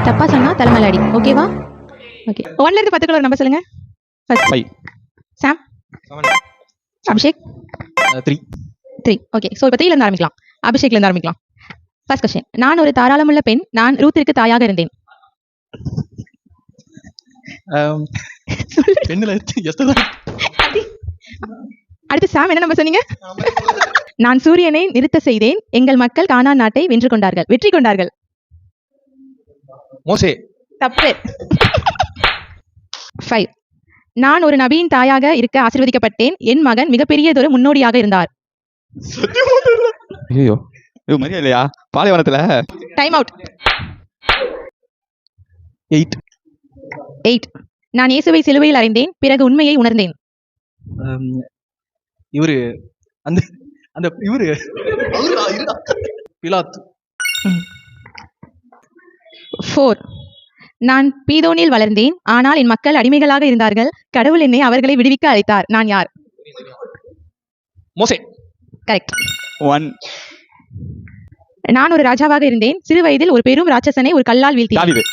தப்பா சொன்னா தலைமையில அடி. ஓகேவா? ஓகே. 1ல இருந்து 10க்குள்ள ஒரு நம்பர் சொல்லுங்க. ஃபர்ஸ்ட் 5. சாம் 7. அபிஷேக் 3. 3. ஓகே. சோ இப்போ 3ல இருந்து ஆரம்பிக்கலாம். அபிஷேக்ல இருந்து ஆரம்பிக்கலாம். First question. நான் ஒரு தாராளமுள்ள பெண். நான் ரூத்திற்கு தாயாக இருந்தேன். பெண்ணுல எஸ்தர் தான். அடுத்து சாம் என்ன நம்பர் சொன்னீங்க? நான் சூரியனை நிறுத்த செய்தேன். எங்கள் மக்கள் கானான் நாட்டை வெற்றி கொண்டார்கள். மோசே. தப்பு. 5. நான் ஒரு நபியின் தாயாக இருக்க ஆசீர்வதிக்கப்பட்டேன். என் மகன் மிகப்பெரியதொரு முன்னோடியாக இருந்தார். ஐயோ இது மரியா இல்லையா பாலைவனத்துல? Time out. 8. 8. நான் இயேசுவை சிலுவையில் அறைந்தேன். பிறகு உண்மையை உணர்ந்தேன். இவரு அந்த அந்த இவரு பிலாத். 4. நான் பீதோனில் வளர்ந்தேன். ஆனால் என் மக்கள் அடிமைகளாக இருந்தார்கள். கடவுள் என்னை அவர்களை விடுவிக்க அழைத்தார். நான் யார்? மோசே. கரெக்ட். 1. நான் ஒரு ராஜாவாக இருந்தேன். சிறு வயதில் ஒரு பெரும் ராட்சசனை ஒரு கல்லால் வீழ்த்தினேன். தாவீது.